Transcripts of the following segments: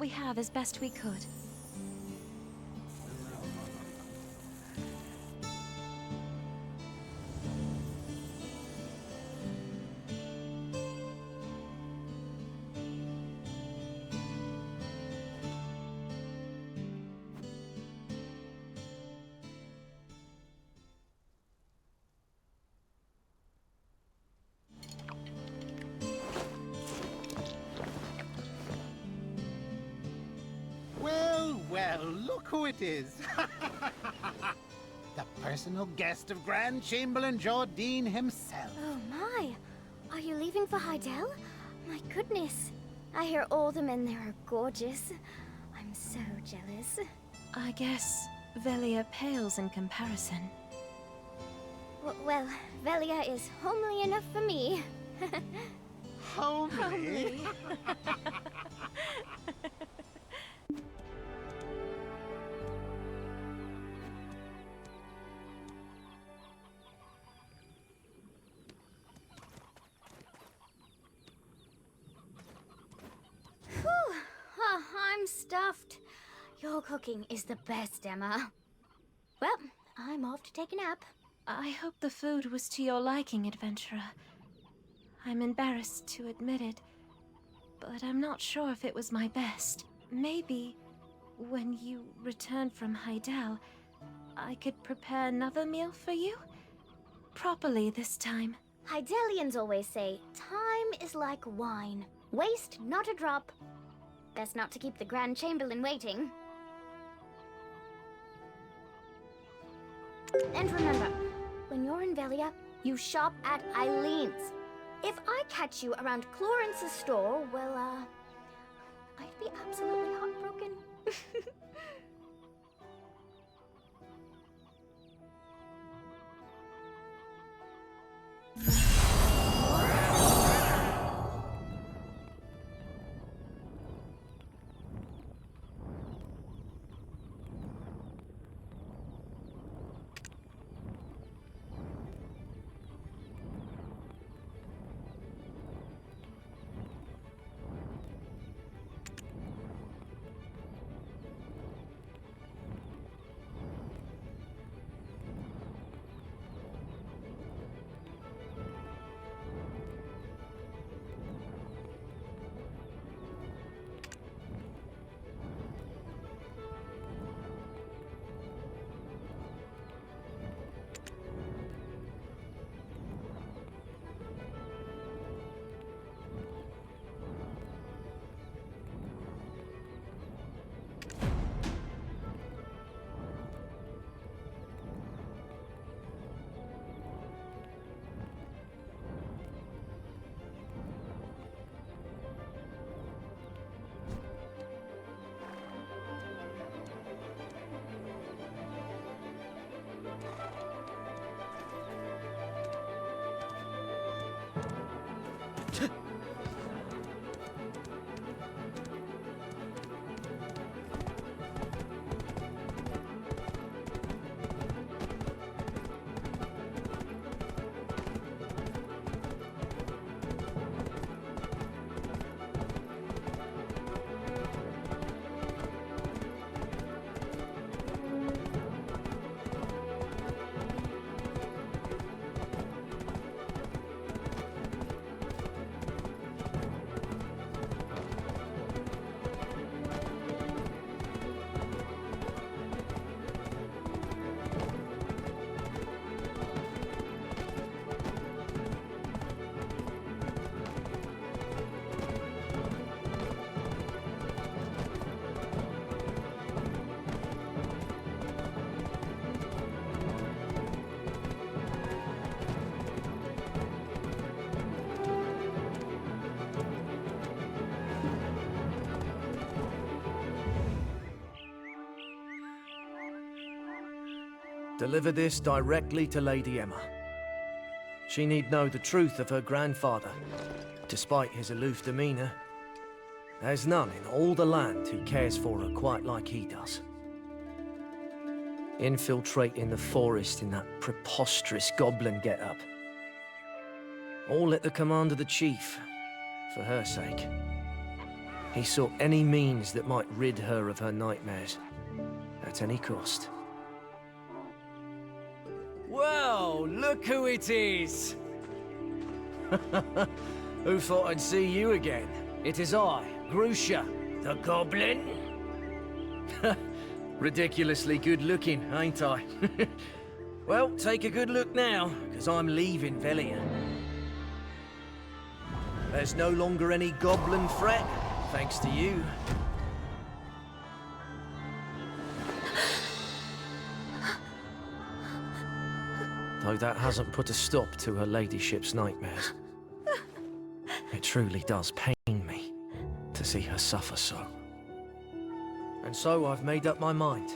we have as best we could. Well, look who it is. The personal guest of Grand Chamberlain Jardine himself. Oh my! Are you leaving for Heidel? My goodness. I hear all the men there are gorgeous. I'm so jealous. I guess Velia pales in comparison. Well, Velia is homely enough for me. Homely? I'm stuffed. Your cooking is the best, Emma. Well, I'm off to take a nap. I hope the food was to your liking, adventurer. I'm embarrassed to admit it, but I'm not sure if it was my best. Maybe, when you return from Heidel, I could prepare another meal for you? Properly this time. Heidelians always say, time is like wine. Waste not a drop. Best not to keep the Grand Chamberlain waiting. And remember, when you're in Velia, you shop at Eileen's. If I catch you around Clarence's store, well, I'd be absolutely heartbroken. Deliver this directly to Lady Emma. She need know the truth of her grandfather. Despite his aloof demeanor, there's none in all the land who cares for her quite like he does. Infiltrating the forest in that preposterous goblin get-up. All at the command of the chief, for her sake. He sought any means that might rid her of her nightmares, at any cost. Well, look who it is! Who thought I'd see you again? It is I, Grusha, the Goblin. Ridiculously good looking, ain't I? Well, take a good look now, because I'm leaving Velia. There's no longer any goblin threat, thanks to you. Though that hasn't put a stop to her ladyship's nightmares. It truly does pain me to see her suffer so. And so I've made up my mind.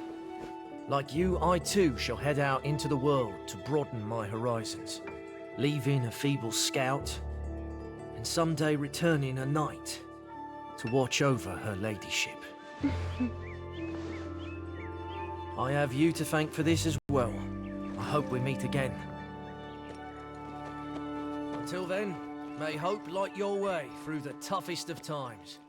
Like you, I too shall head out into the world to broaden my horizons, leaving a feeble scout, and someday returning a knight to watch over her ladyship. I have you to thank for this as well. I hope we meet again. Until then, may hope light your way through the toughest of times.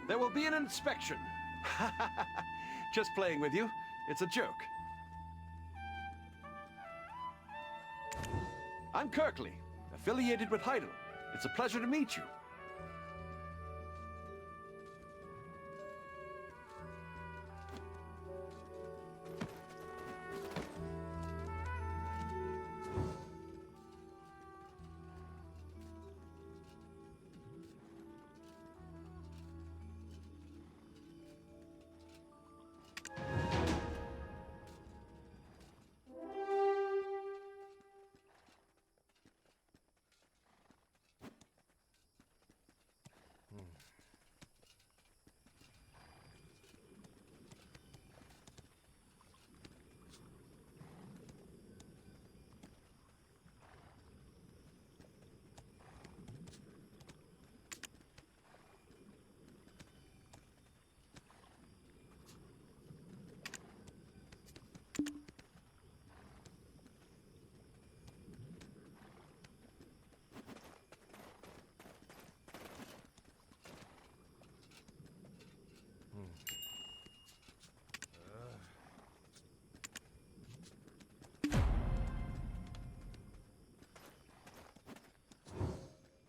There will be an inspection. Just playing with you. It's a joke. I'm Kirkley, affiliated with Heidel. It's a pleasure to meet you.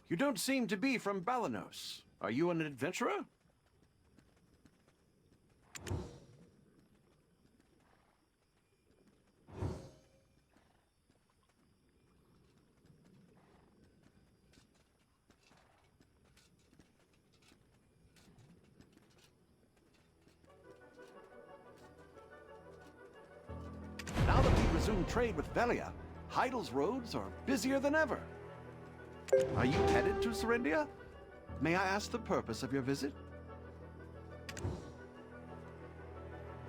You don't seem to be from Balanos. Are you an adventurer? resume trade with Velia. Heidel's roads are busier than ever. Are you headed to Serindia? May I ask the purpose of your visit?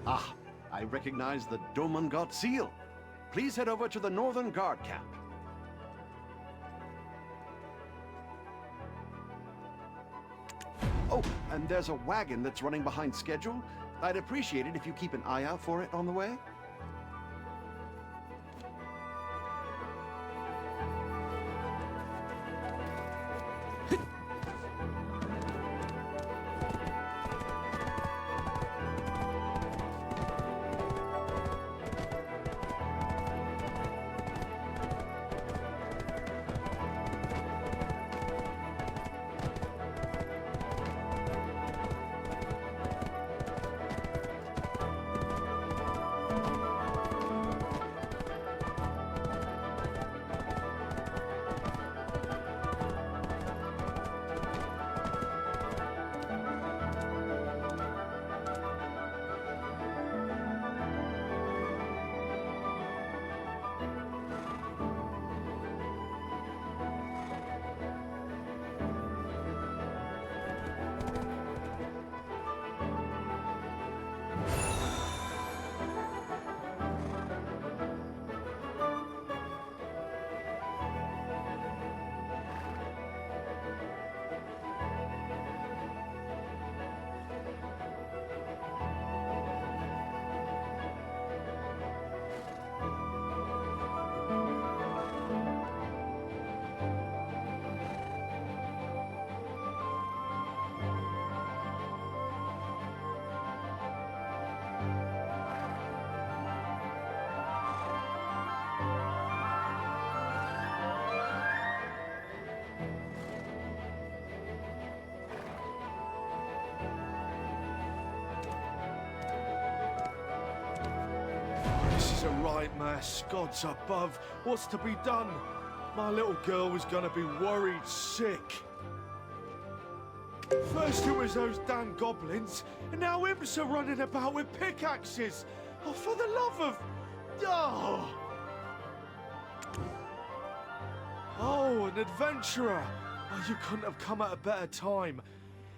Ah, I recognize the Domungot seal. Please head over to the Northern Guard camp. Oh, and there's a wagon that's running behind schedule. I'd appreciate it if you keep an eye out for it on the way. This is a right mess. Gods above. What's to be done? My little girl was gonna be worried sick. First it was those damn goblins, and now imps are running about with pickaxes. Oh, for the love of... Oh! Oh, an adventurer. Oh, you couldn't have come at a better time.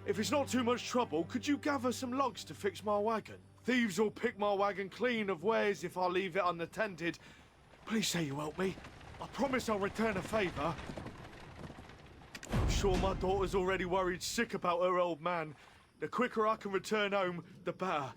If it's not too much trouble, could you gather some logs to fix my wagon? Thieves will pick my wagon clean of wares if I leave it unattended. Please say you help me. I promise I'll return a favor. I'm sure my daughter's already worried sick about her old man. The quicker I can return home, the better.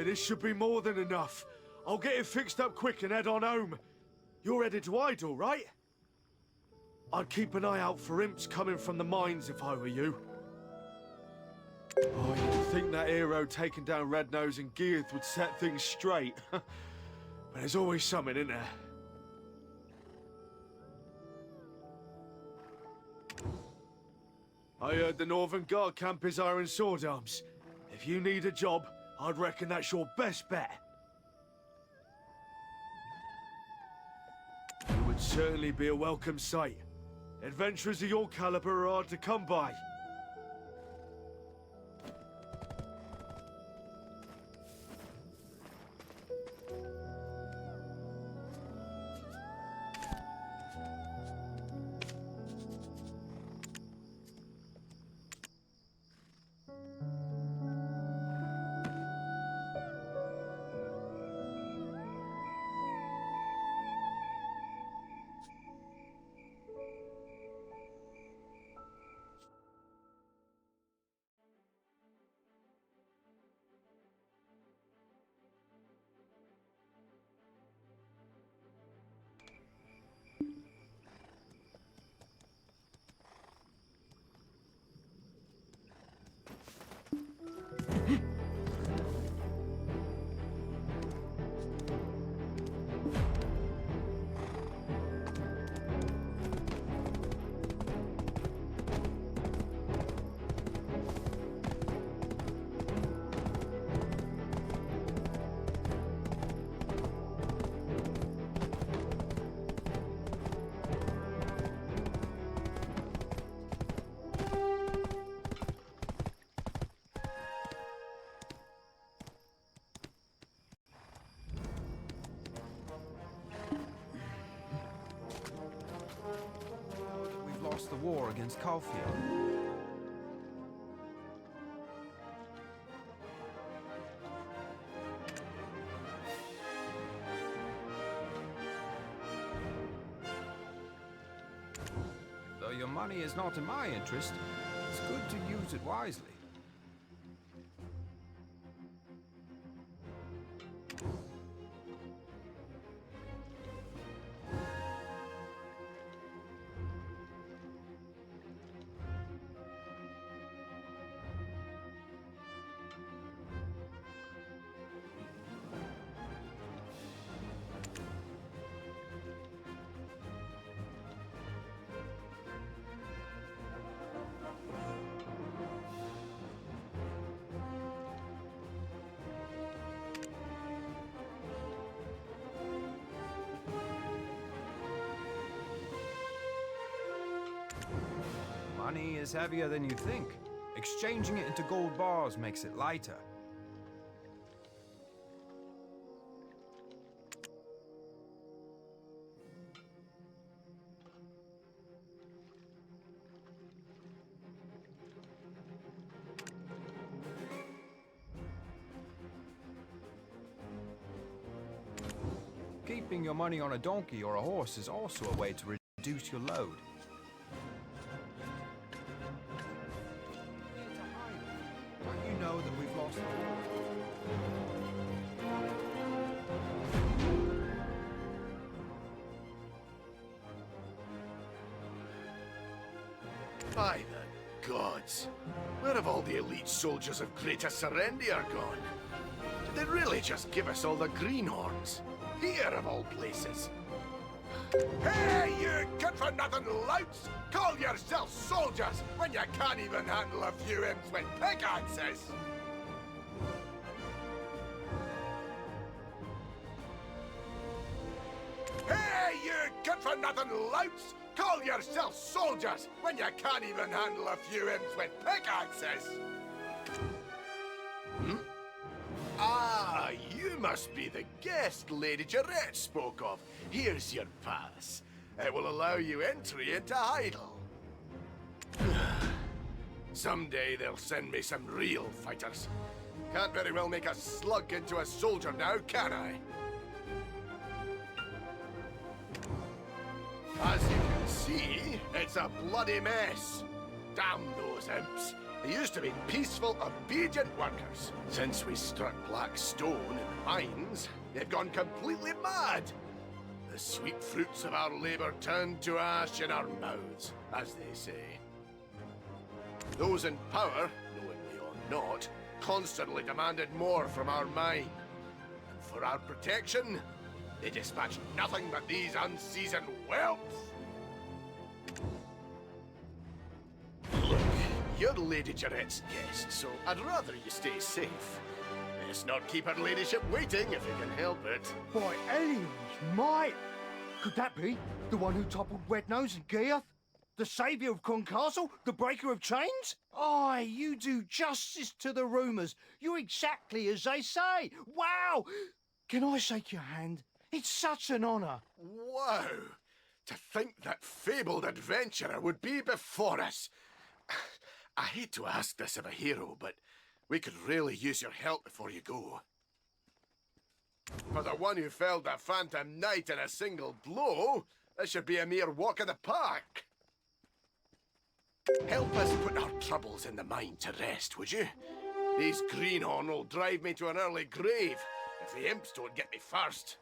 There, this should be more than enough. I'll get it fixed up quick and head on home. You're headed to Idle, right? I'd keep an eye out for imps coming from the mines if I were you. Oh, you'd think that hero taking down Red Nose and Gearth would set things straight. But there's always something, isn't there? I heard the Northern Guard camp is Iron Sword Arms. If you need a job, I'd reckon that's your best bet. It would certainly be a welcome sight. Adventurers of your caliber are hard to come by. The war against Caulfield. Though your money is not in my interest, it's good to use it wisely. Money is heavier than you think. Exchanging it into gold bars makes it lighter. Keeping your money on a donkey or a horse is also a way to reduce your load. Don't you know that we've lost the war? By the gods! Where have all the elite soldiers of Greater Serendia gone? Did they really just give us all the greenhorns? Here of all places. Hey, you good-for-nothing louts! Call yourselves soldiers when you can't even handle a few imps with pickaxes! Hey, you good-for-nothing louts! Call yourselves soldiers when you can't even handle a few imps with pickaxes! Ah, you must be the guest Lady Jarrett spoke of. Here's your pass. It will allow you entry into Idle. Someday they'll send me some real fighters. Can't very well make a slug into a soldier now, can I? As you can see, it's a bloody mess. Damn those imps. They used to be peaceful, obedient workers. Since we struck black stone in mines, they've gone completely mad. The sweet fruits of our labor turned to ash in our mouths, as they say. Those in power, knowingly or not, constantly demanded more from our mine. And for our protection, they dispatched nothing but these unseasoned whelps. Look, you're Lady Jarrett's guest, so I'd rather you stay safe. Let's not keep her ladyship waiting if you can help it. By aliens, mate! Could that be the one who toppled Red Nose and Geoff? The saviour of Con Castle? The breaker of chains? Aye, you do justice to the rumours. You're exactly as they say. Wow! Can I shake your hand? It's such an honour. Wow! To think that fabled adventurer would be before us. I hate to ask this of a hero, but we could really use your help before you go. For the one who felled the Phantom Knight in a single blow, this should be a mere walk in the park. Help us put our troubles in the mind to rest, would you? These greenhorn will drive me to an early grave if the imps don't get me first.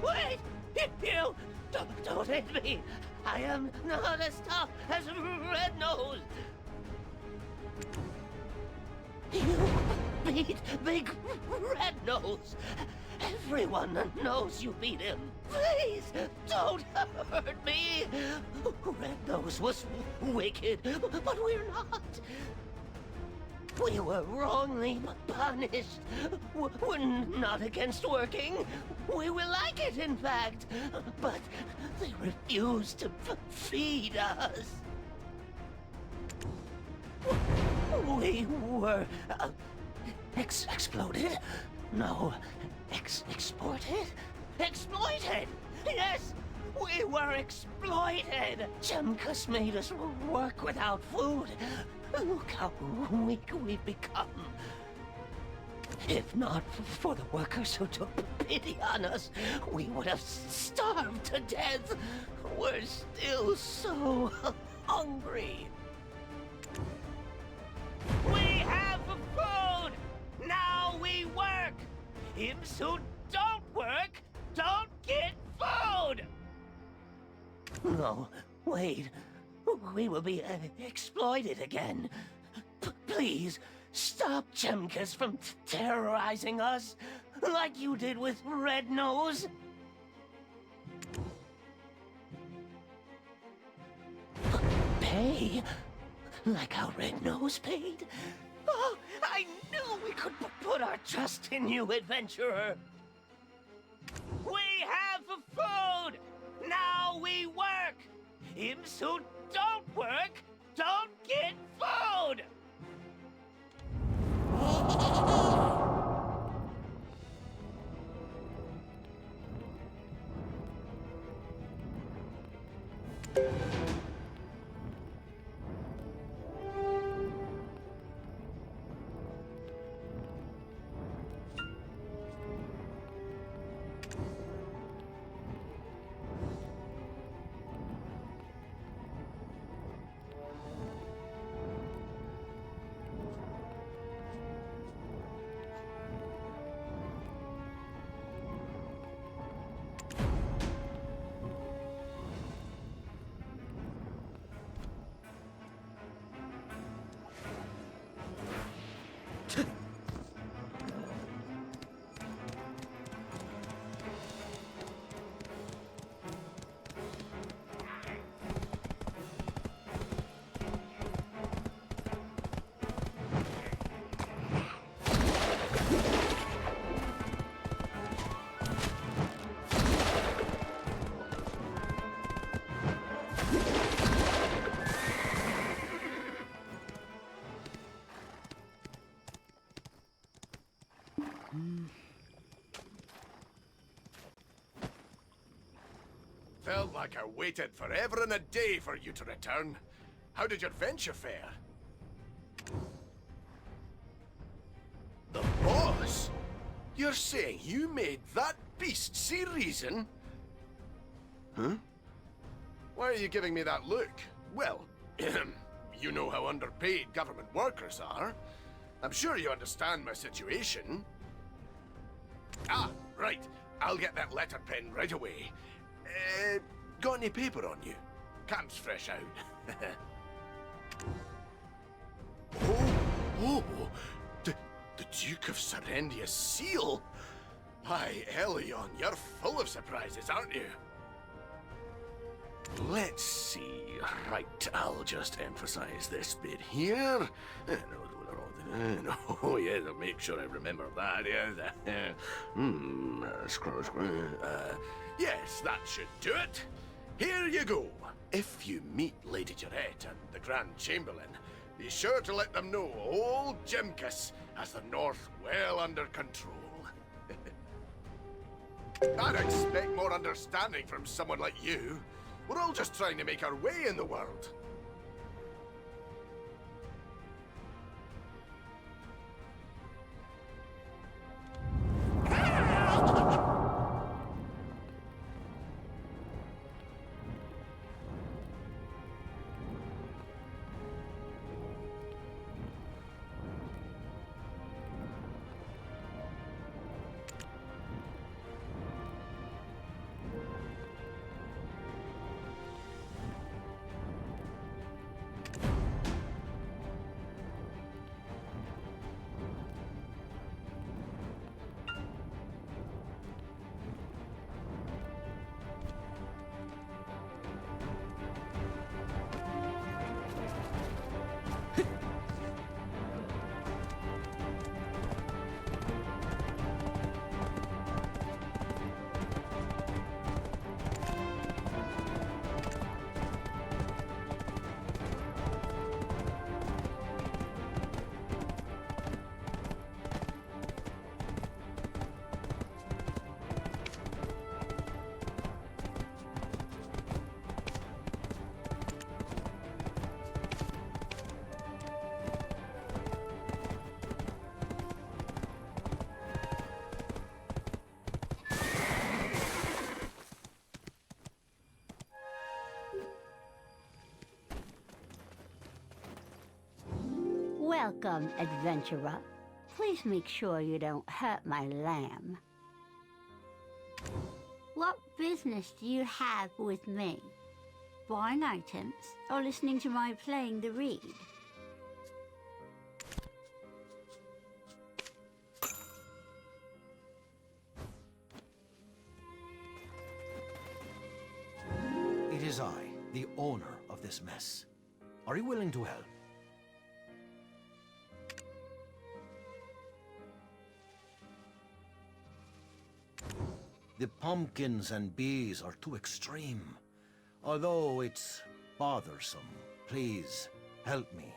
Wait! You! Don't hit me! I am not as tough as Red Nose! You beat Big Red Nose! Everyone knows you beat him! Please, don't hurt me! Red Nose was wicked, but we're not! We were wrongly punished. We're not against working. We will like it, in fact. But they refuse to feed us. We were exploded? No, exported? Exploited! Yes, we were exploited! Chemkus made us work without food. Look how weak we've become. If not for the workers who took pity on us, we would have starved to death. We're still so hungry. We have food! Now we work! Imps who don't work don't get food! No, Wait, we will be exploited again. Please, stop Chemkas from terrorizing us, like you did with Red Nose. Pay? Like how Red Nose paid? Oh, I knew we could put our trust in you, adventurer. We have food! Now we work! Imps who don't work don't get food! Felt like I waited forever and a day for you to return. How did your venture fare? The boss? You're saying you made that beast see reason? Huh? Why are you giving me that look? Well, you know how underpaid government workers are. I'm sure you understand my situation. Ah, right. I'll get that letter pen right away. Got any paper on you? Camp's fresh out. Oh, the Duke of Serendia's seal? Why, Elion, you're full of surprises, aren't you? Let's see. Right, I'll just emphasize this bit here. Oh, yes, I'll make sure I remember that, yes. Yes, that should do it. Here you go. If you meet Lady Jarette and the Grand Chamberlain, be sure to let them know old Jimkus has the North well under control. I'd expect more understanding from someone like you. We're all just trying to make our way in the world. Welcome, adventurer. Please make sure you don't hurt my lamb. What business do you have with me? buying items or listening to my playing the reed? It is I, the owner of this mess. Are you willing to help? The pumpkins and bees are too extreme. Although it's bothersome, please help me.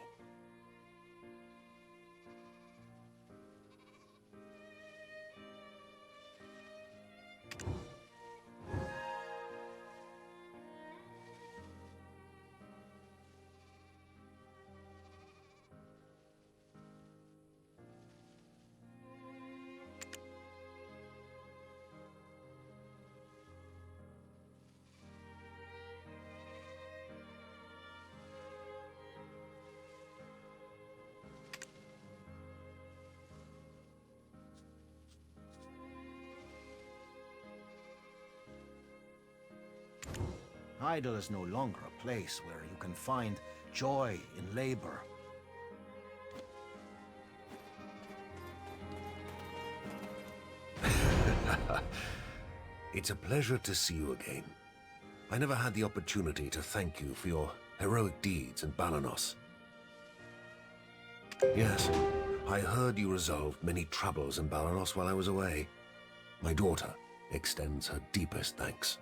Idle is no longer a place where you can find joy in labor. It's a pleasure to see you again. I never had the opportunity to thank you for your heroic deeds in Balanos. Yes, I heard you resolved many troubles in Balanos while I was away. My daughter extends her deepest thanks.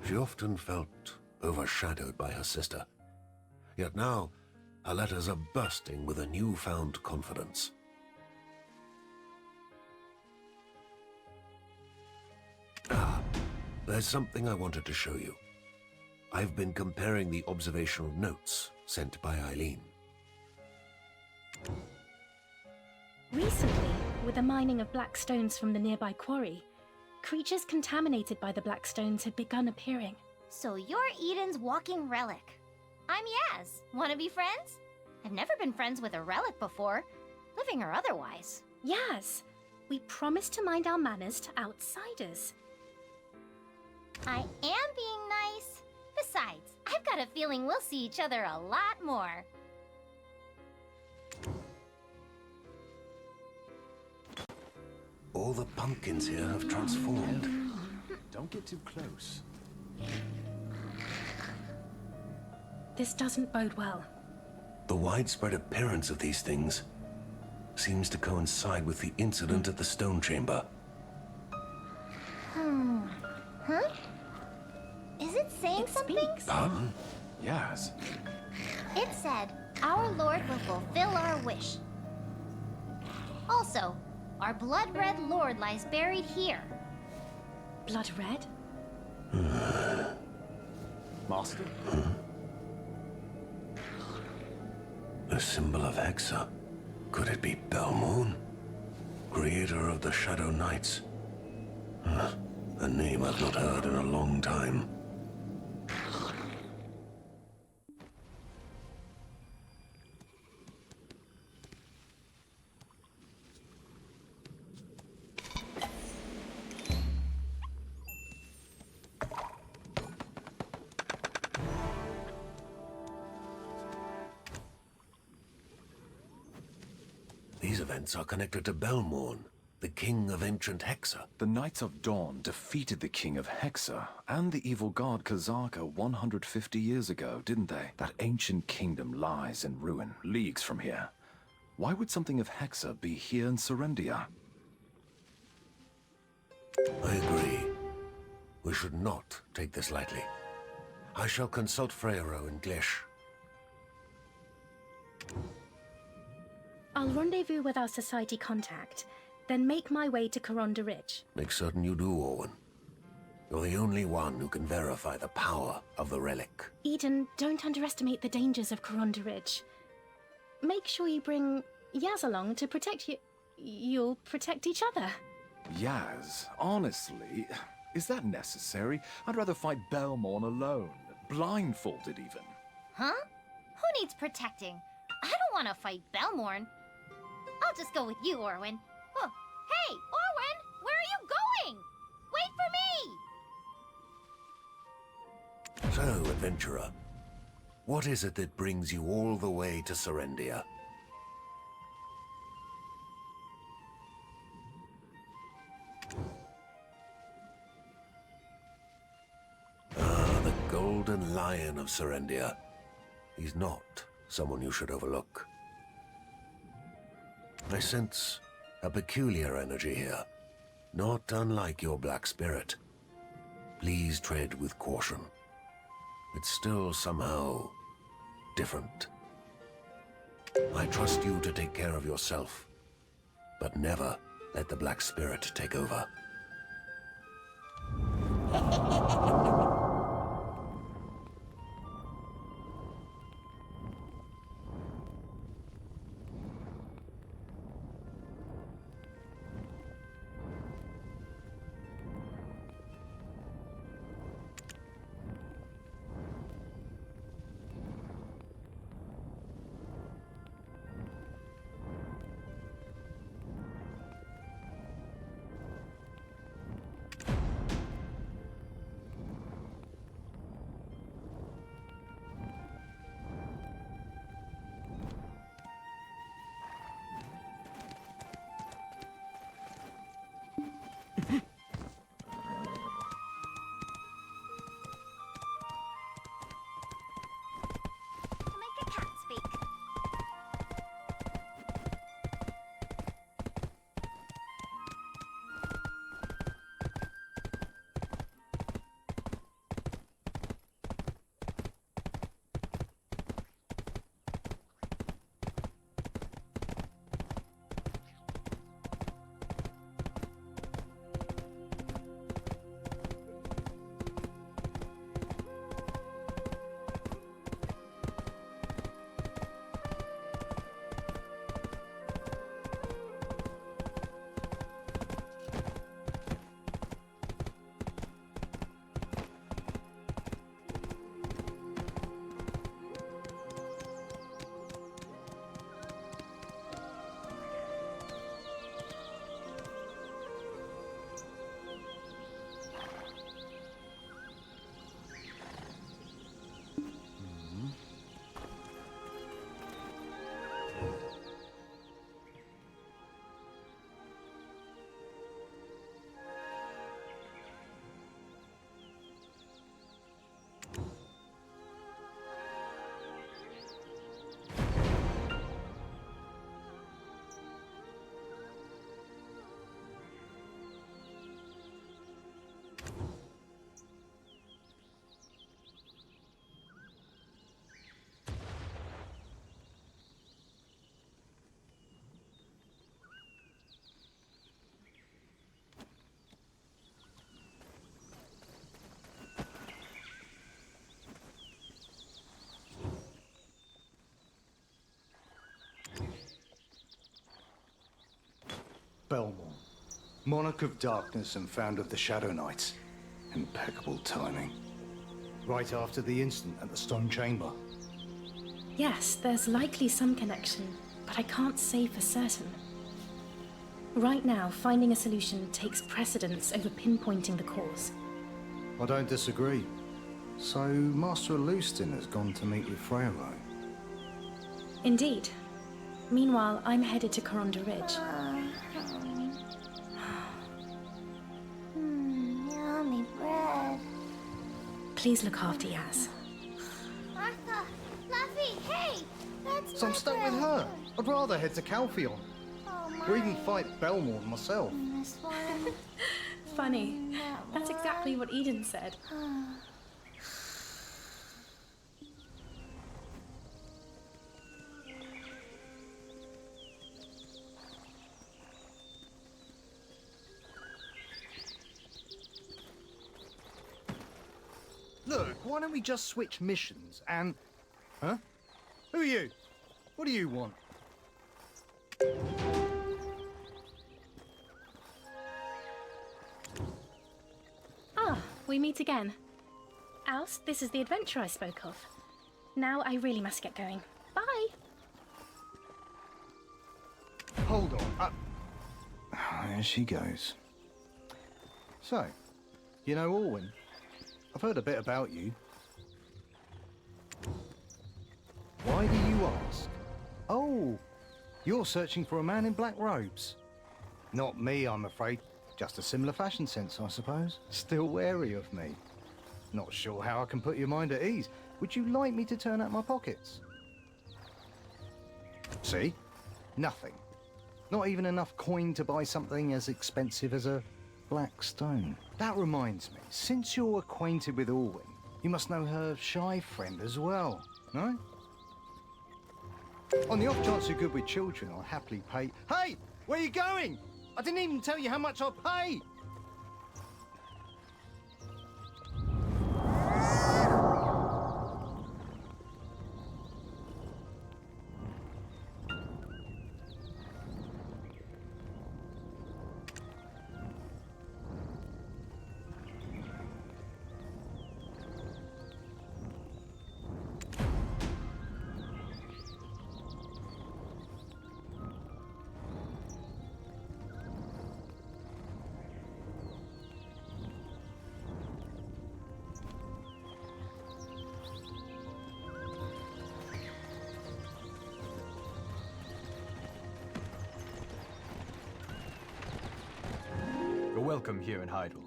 She often felt overshadowed by her sister. Yet now, her letters are bursting with a newfound confidence. There's something I wanted to show you. I've been comparing the observational notes sent by Eileen. Recently, with the mining of black stones from the nearby quarry, creatures contaminated by the black stones had begun appearing. So you're Eden's walking relic. I'm Yaz. Wanna be friends? I've never been friends with a relic before, living or otherwise. Yaz, we promised to mind our manners to outsiders. I am being nice. Besides, I've got a feeling we'll see each other a lot more. All the pumpkins here have transformed. Don't get too close. This doesn't bode well. The widespread appearance of these things seems to coincide with the incident at the stone chamber. Huh? Is it saying something? Pardon? Yes. It said, our Lord will fulfill our wish. Also, our blood-red Lord lies buried here. Blood red? Master? A symbol of Hexa. Could it be Belmoon? Creator of the Shadow Knights? A name I've not heard in a long time. These events are connected to Belmorn, the king of ancient Hexa. The Knights of Dawn defeated the king of Hexa and the evil god Kazaka 150 years ago, didn't they? That ancient kingdom lies in ruin, leagues from here. Why would something of Hexa be here in Serendia? I agree. We should not take this lightly. I shall consult Freyro in Glish. I'll rendezvous with our society contact, then make my way to Coronda Ridge. Make certain you do, Orwin. You're the only one who can verify the power of the relic. Eden, don't underestimate the dangers of Coronda Ridge. Make sure you bring Yaz along to protect you. You'll protect each other. Yaz, honestly, is that necessary? I'd rather fight Belmorn alone, blindfolded even. Huh? Who needs protecting? I don't want to fight Belmorn. I'll just go with you, Orwin. Oh, hey, Orwin! Where are you going? So, adventurer, what is it that brings you all the way to Serendia? Ah, the Golden Lion of Serendia. He's not someone you should overlook. I sense a peculiar energy here, not unlike your black spirit. Please tread with caution. It's still somehow different. I trust you to take care of yourself, but never let the black spirit take over. Make a cat speak. Belmont, Monarch of Darkness and founder of the Shadow Knights. Impeccable timing. Right after the incident at the Stone Chamber. Yes, there's likely some connection, but I can't say for certain. Right now, finding a solution takes precedence over pinpointing the cause. I don't disagree. So, Master Alustin has gone to meet with Freyro. Indeed. Meanwhile, I'm headed to Corunda Ridge. Yummy bread. Please look after Yaz. Martha, Fluffy, hey! That's So my I'm stuck bread. with her. I'd rather head to Calpheon. Oh, my. Or even fight Belmont myself. This one. Funny. That's exactly what Eden said. Look, why don't we just switch missions and... Huh? Who are you? What do you want? Ah, we meet again. Alce, this is the adventure I spoke of. Now I really must get going. Bye! Hold on. There she goes. So, you know Orwin? I've heard a bit about you. Oh, you're searching for a man in black robes. Not me, I'm afraid. Just a similar fashion sense, I suppose. Still wary of me. Not sure how I can put your mind at ease. Would you like me to turn out my pockets? See? Nothing. Not even enough coin to buy something as expensive as a black stone. That reminds me, since you're acquainted with Orwin, you must know her shy friend as well, no? On the off chance you're good with children, I'll happily pay... Hey! Where are you going? I didn't even tell you how much I'll pay! You're welcome here in Heidel.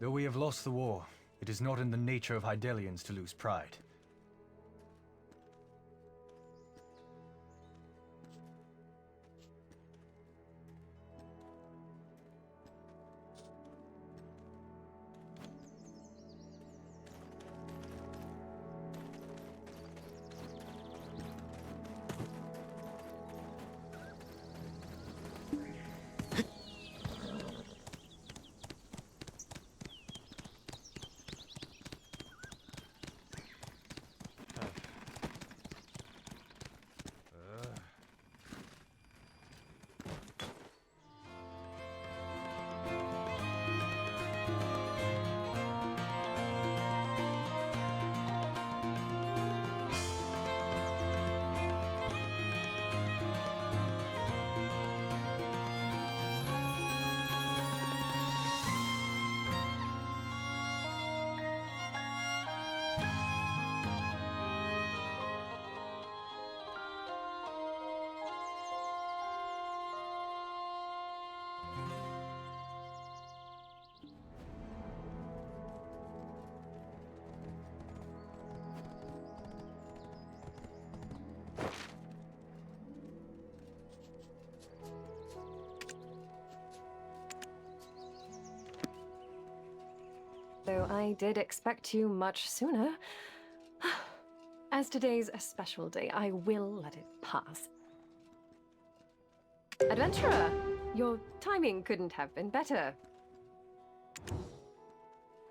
Though we have lost the war, it is not in the nature of Heidelians to lose pride. Though I did expect you much sooner. As today's a special day, I will let it pass. Adventurer, your timing couldn't have been better.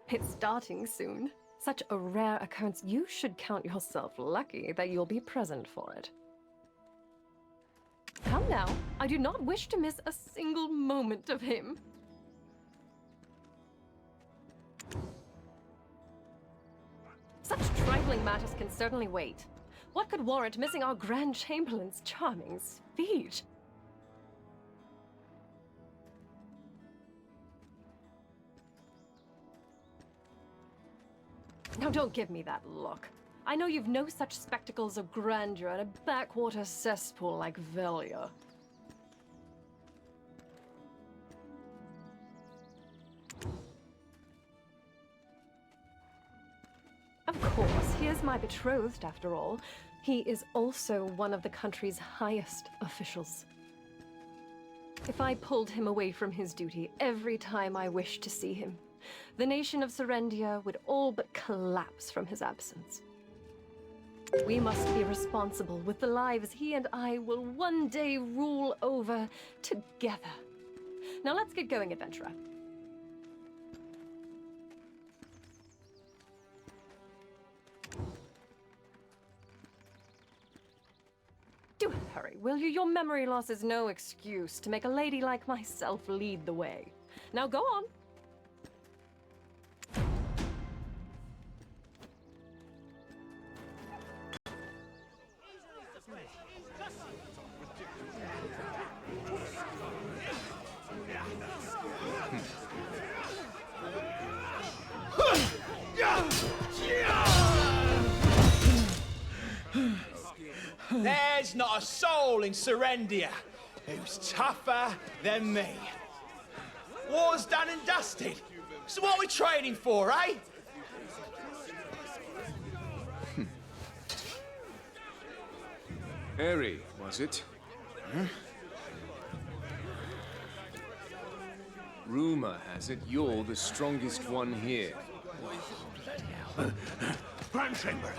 It's starting soon. Such a rare occurrence, you should count yourself lucky that you'll be present for it. Come now, I do not wish to miss a single moment of him. Such trifling matters can certainly wait. What could warrant missing our Grand Chamberlain's charming speech? Now don't give me that look. I know you've no such spectacles of grandeur in a backwater cesspool like Velia. Of course, he is my betrothed, after all. He is also one of the country's highest officials. If I pulled him away from his duty every time I wished to see him, the nation of Serendia would all but collapse from his absence. We must be responsible with the lives he and I will one day rule over together. Now let's get going, adventurer. Do hurry, will you? Your memory loss is no excuse to make a lady like myself lead the way. Now go on. There's not a soul in Serendia who's tougher than me. War's done and dusted. So what are we trading for, eh? Harry, was it? Huh? Rumor has it you're the strongest one here. Grand Chamberlain.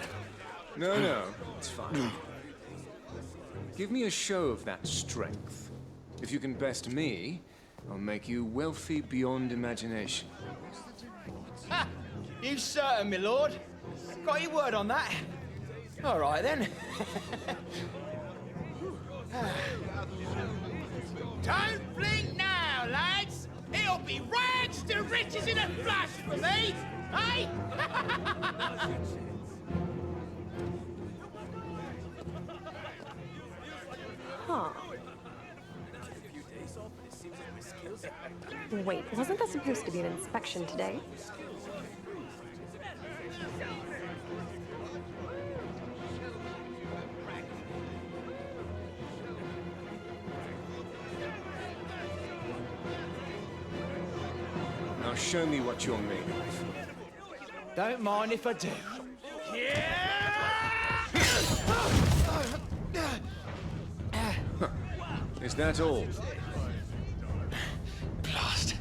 No, it's fine. Give me a show of that strength. If you can best me, I'll make you wealthy beyond imagination. Ha! You certain, my lord? Got your word on that? All right, then. Don't blink now, lads! It'll be rags to riches in a flash for me, eh? Huh. Wait, wasn't that supposed to be an inspection today? Now show me what you're made of. Don't mind if I do. Is that all? Blast.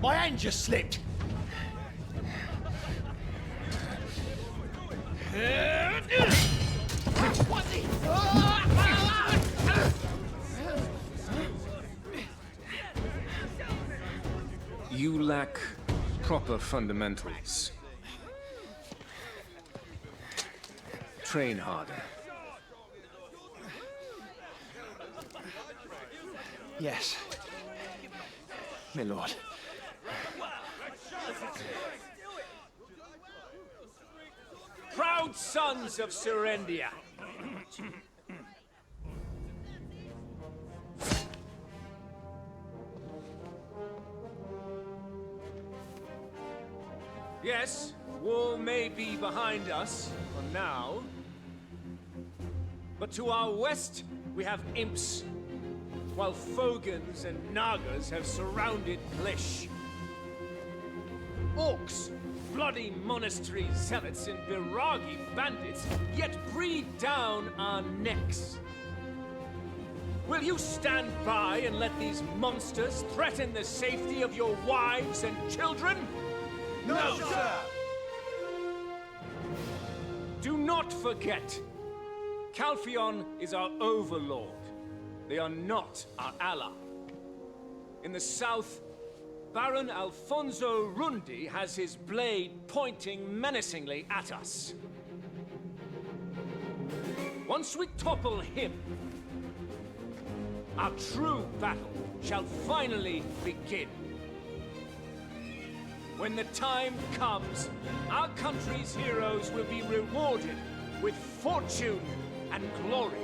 My hand just slipped. What the? You lack proper fundamentals. Train harder. Yes, my lord. Proud sons of Serendia. Yes, war may be behind us, for now. But to our west, we have imps, while Fogans and Nagas have surrounded Glish. Orcs, bloody monastery zealots and Biragi bandits, yet breathe down our necks. Will you stand by and let these monsters threaten the safety of your wives and children? No, sir! Do not forget, Calpheon is our overlord. They are not our ally. In the south, Baron Alfonso Rundi has his blade pointing menacingly at us. Once we topple him, our true battle shall finally begin. When the time comes, our country's heroes will be rewarded with fortune and glory.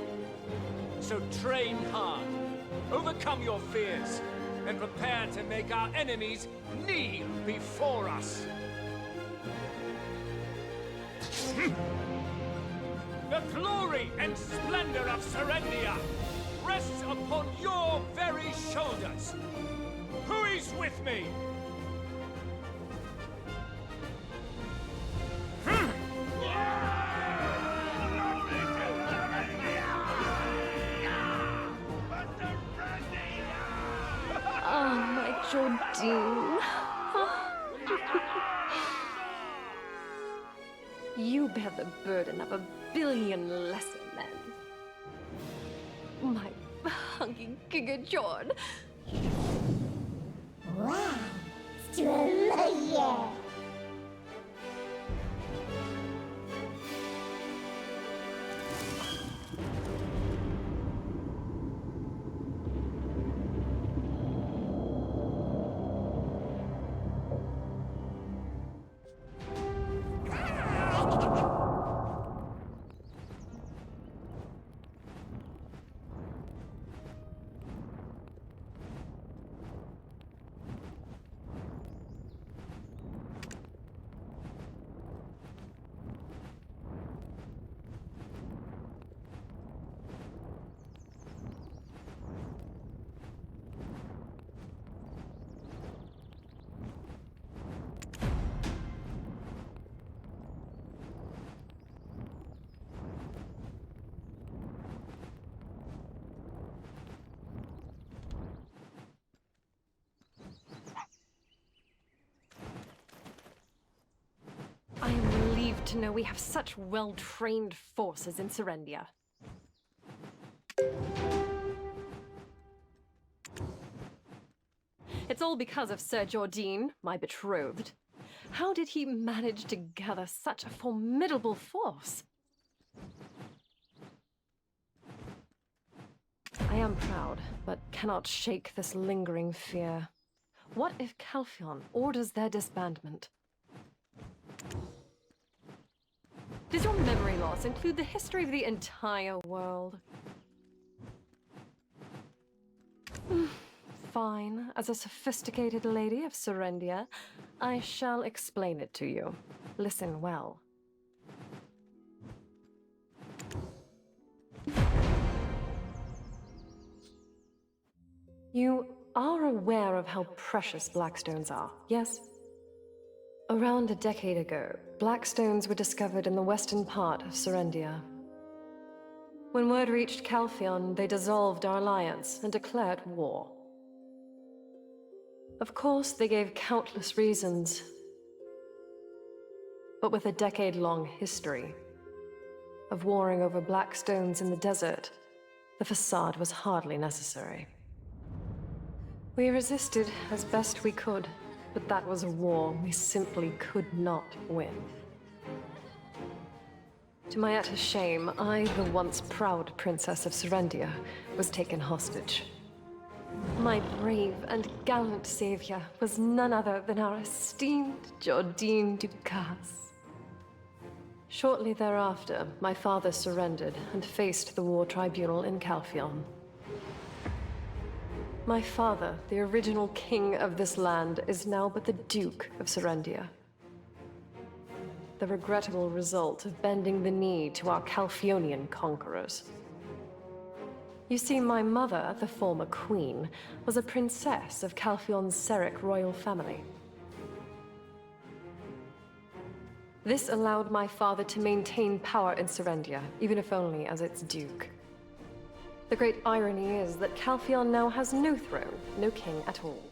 So train hard, overcome your fears, and prepare to make our enemies kneel before us. The glory and splendor of Serendia rests upon your very shoulders. Who is with me? Oh, my Jordine. You bear the burden of 1,000,000,000 lesser men. My hunky Giga Jord. Wow, Australia. to know we have such well-trained forces in Serendia. It's all because of Sir Jordine, my betrothed. How did he manage to gather such a formidable force? I am proud, but cannot shake this lingering fear. What if Calphion orders their disbandment? Does your memory loss include the history of the entire world? Fine. As a sophisticated lady of Serendia, I shall explain it to you. Listen well. You are aware of how precious blackstones are, yes? Around a decade ago, blackstones were discovered in the western part of Serendia. When word reached Calphion, they dissolved our alliance and declared war. Of course, they gave countless reasons. But with a decade-long history of warring over blackstones in the desert, the facade was hardly necessary. We resisted as best we could, but that was a war we simply could not win. To my utter shame, I, the once proud princess of Serendia, was taken hostage. My brave and gallant savior was none other than our esteemed Jordine Ducasse. Shortly thereafter, my father surrendered and faced the war tribunal in Calphion. My father, the original king of this land, is now but the Duke of Serendia. The regrettable result of bending the knee to our Calphionian conquerors. You see, my mother, the former queen, was a princess of Calphion's Seric royal family. This allowed my father to maintain power in Serendia, even if only as its duke. The great irony is that Calphion now has no throne, no king at all.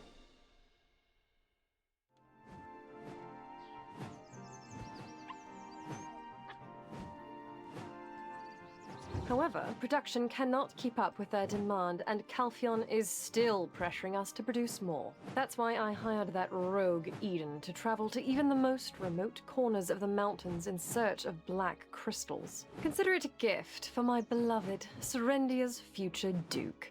However, production cannot keep up with their demand, and Calphion is still pressuring us to produce more. That's why I hired that rogue Eden to travel to even the most remote corners of the mountains in search of black crystals. Consider it a gift for my beloved Serendia's future duke.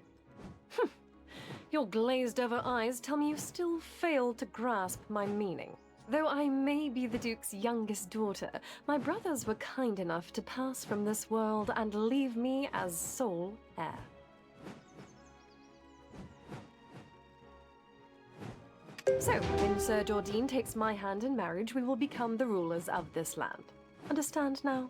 Your glazed-over eyes tell me you still fail to grasp my meaning. Though I may be the Duke's youngest daughter, my brothers were kind enough to pass from this world and leave me as sole heir. So, when Sir Jordine takes my hand in marriage, we will become the rulers of this land. Understand now?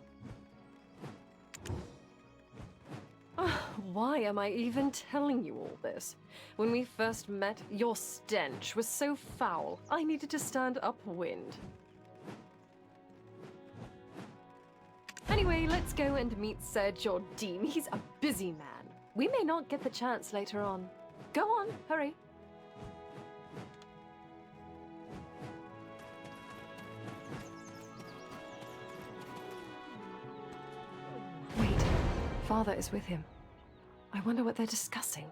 Why am I even telling you all this? When we first met, your stench was so foul, I needed to stand upwind. Anyway, let's go and meet Sir Jordine. He's a busy man. We may not get the chance later on. Go on, hurry. Wait, Father is with him. I wonder what they're discussing.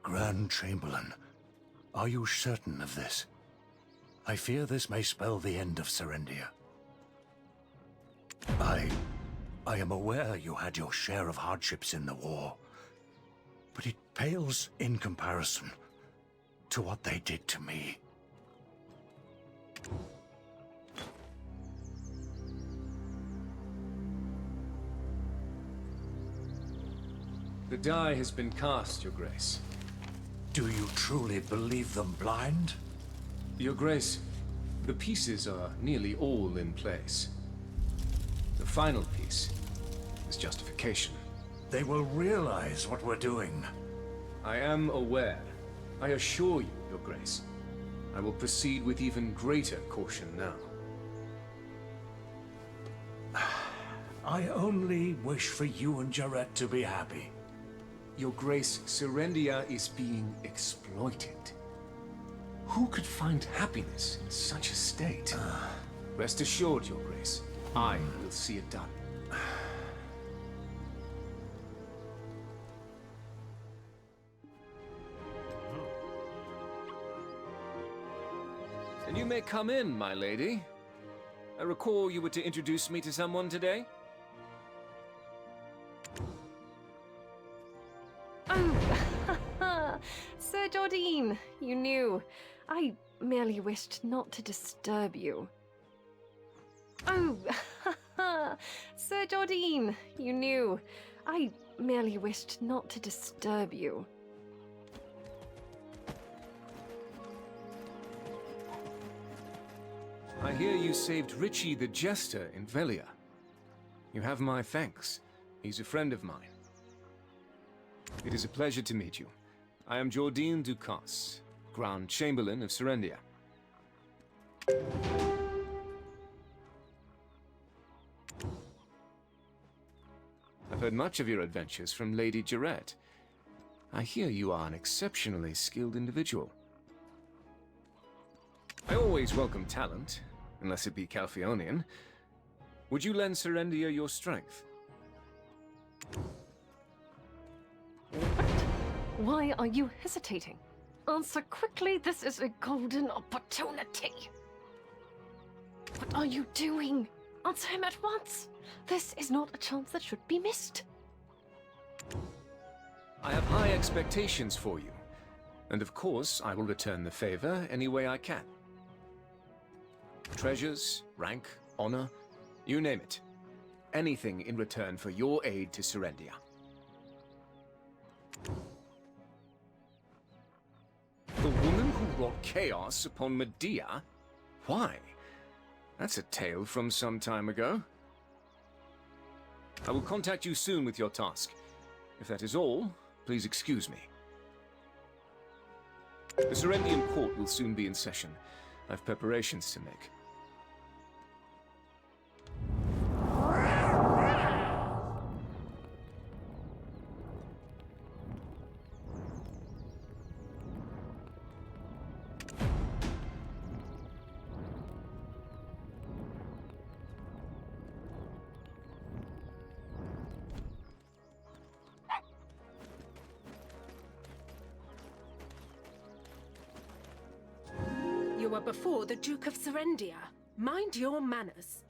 Grand Chamberlain, are you certain of this? I fear this may spell the end of Serendia. I am aware you had your share of hardships in the war, but it pales in comparison to what they did to me. The die has been cast, Your Grace. Do you truly believe them blind? Your Grace, the pieces are nearly all in place. The final piece is justification. They will realize what we're doing. I am aware. I assure you, Your Grace. I will proceed with even greater caution now. I only wish for you and Jarrett to be happy. Your Grace, Serendia is being exploited. Who could find happiness in such a state? Rest assured, Your Grace, I will see it done. And you may come in, my lady. I recall you were to introduce me to someone today? Oh, Sir Jardine, you knew. I merely wished not to disturb you. Oh, Sir Jardine, you knew. I merely wished not to disturb you. I hear you saved Richie the Jester in Velia. You have my thanks. He's a friend of mine. It is a pleasure to meet you. I am Jordine Ducasse, Grand Chamberlain of Serendia. I've heard much of your adventures from Lady Jarrett. I hear you are an exceptionally skilled individual. I always welcome talent, unless it be Calpheonian. Would you lend Serendia your strength? Why are you hesitating? Answer quickly, this is a golden opportunity. What are you doing? Answer him at once. This is not a chance that should be missed. I have high expectations for you, and of course I will return the favor any way I can. Treasures, rank, honor, you name it. Anything in return for your aid to Serendia. The woman who wrought chaos upon Medea? Why? That's a tale from some time ago. I will contact you soon with your task. If that is all, please excuse me. The Serendian court will soon be in session. I have preparations to make. You were before the Duke of Serendia. Mind your manners.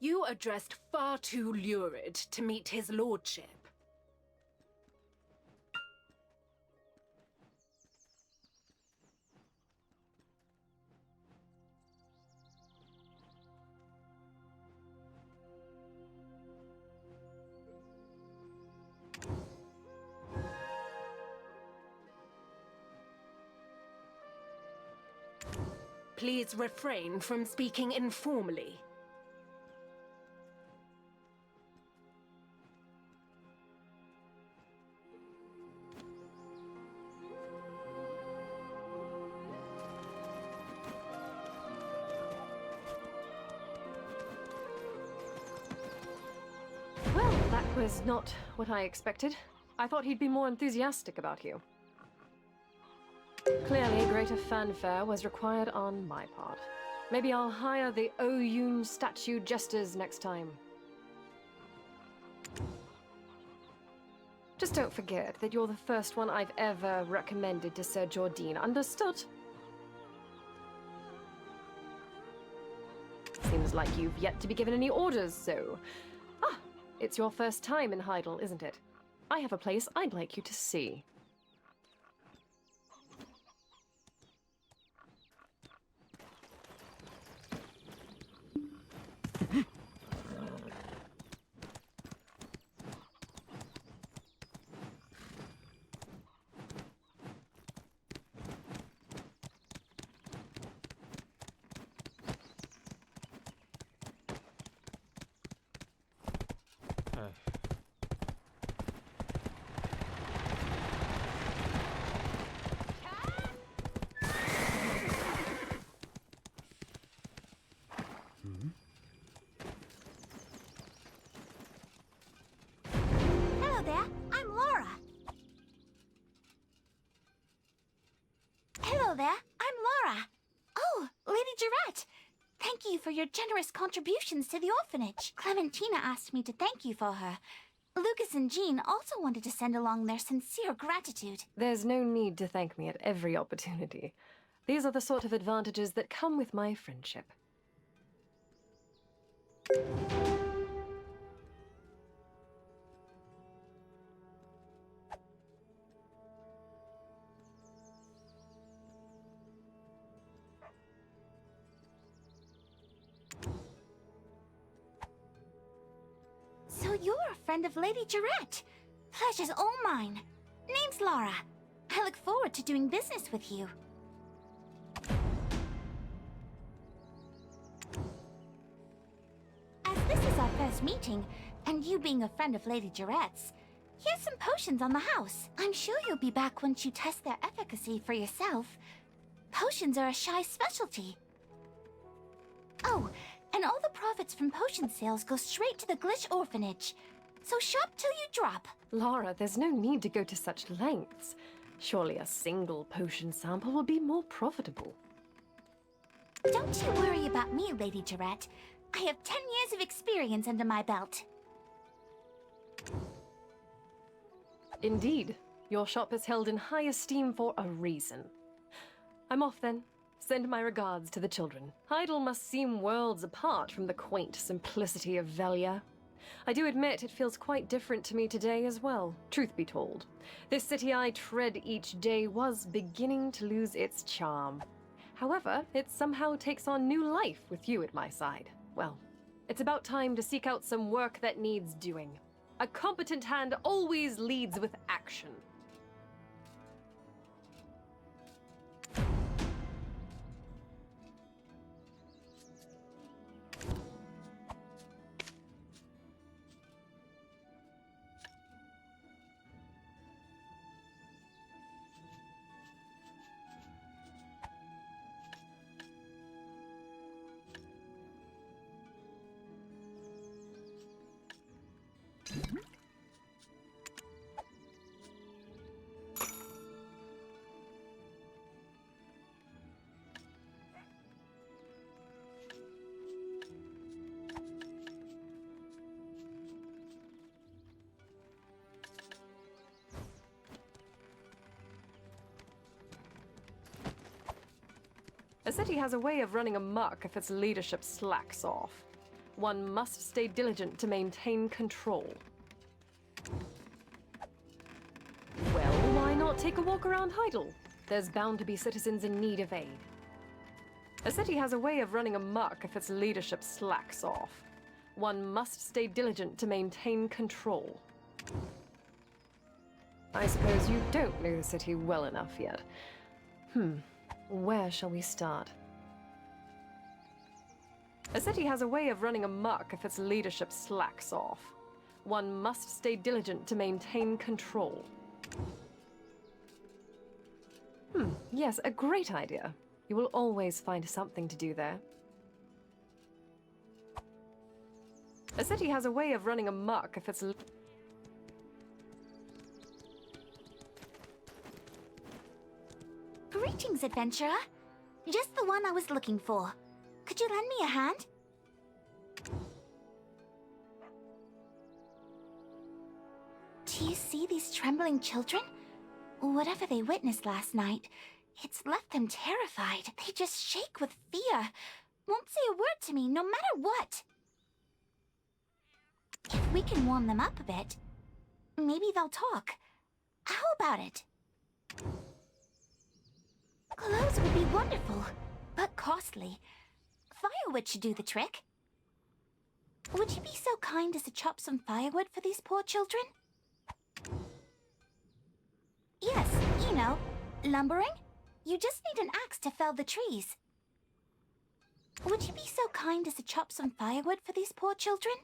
You are dressed far too lurid to meet his lordship. Please refrain from speaking informally. Well, that was not what I expected. I thought he'd be more enthusiastic about you. Clearly, greater fanfare was required on my part. Maybe I'll hire the Oyun statue jesters next time. Just don't forget that you're the first one I've ever recommended to Sir Jardine. Understood? Seems like you've yet to be given any orders, so... Ah, it's your first time in Heidel, isn't it? I have a place I'd like you to see. Hello there, I'm Laura. Oh, Lady Jarrett. Thank you for your generous contributions to the orphanage. Clementina asked me to thank you for her. Lucas and Jean also wanted to send along their sincere gratitude. There's no need to thank me at every opportunity. These are the sort of advantages that come with my friendship. So you're a friend of Lady Jarrett. Pleasure's all mine. Name's Laura. I look forward to doing business with you. As this is our first meeting, and you being a friend of Lady Jarrett's, here's some potions on the house. I'm sure you'll be back once you test their efficacy for yourself. Potions are a shy specialty. Oh, and all the profits from potion sales go straight to the Glitch Orphanage. So shop till you drop. Laura, there's no need to go to such lengths. Surely a single potion sample will be more profitable. Don't you worry about me, Lady Jarrett. I have 10 years of experience under my belt. Indeed, your shop is held in high esteem for a reason. I'm off then. Send my regards to the children. Hydael must seem worlds apart from the quaint simplicity of Velia. I do admit it feels quite different to me today as well, truth be told. This city I tread each day was beginning to lose its charm. However, it somehow takes on new life with you at my side. Well, it's about time to seek out some work that needs doing. A competent hand always leads with action. A city has a way of running amok if its leadership slacks off. One must stay diligent to maintain control. Well, why not take a walk around Hydael? There's bound to be citizens in need of aid. A city has a way of running amok if its leadership slacks off. One must stay diligent to maintain control. I suppose you don't know the city well enough yet. Where shall we start? A city has a way of running amok if its leadership slacks off. One must stay diligent to maintain control. Yes, a great idea. You will always find something to do there. A city has a way of running amok if its... Greetings, adventurer. Just the one I was looking for. Could you lend me a hand? Do you see these trembling children? Whatever they witnessed last night, it's left them terrified. They just shake with fear. Won't say a word to me, no matter what. If we can warm them up a bit, maybe they'll talk. How about it? Clothes would be wonderful, but costly. Firewood should do the trick. Would you be so kind as to chop some firewood for these poor children? Yes, you know, lumbering? You just need an axe to fell the trees. Would you be so kind as to chop some firewood for these poor children?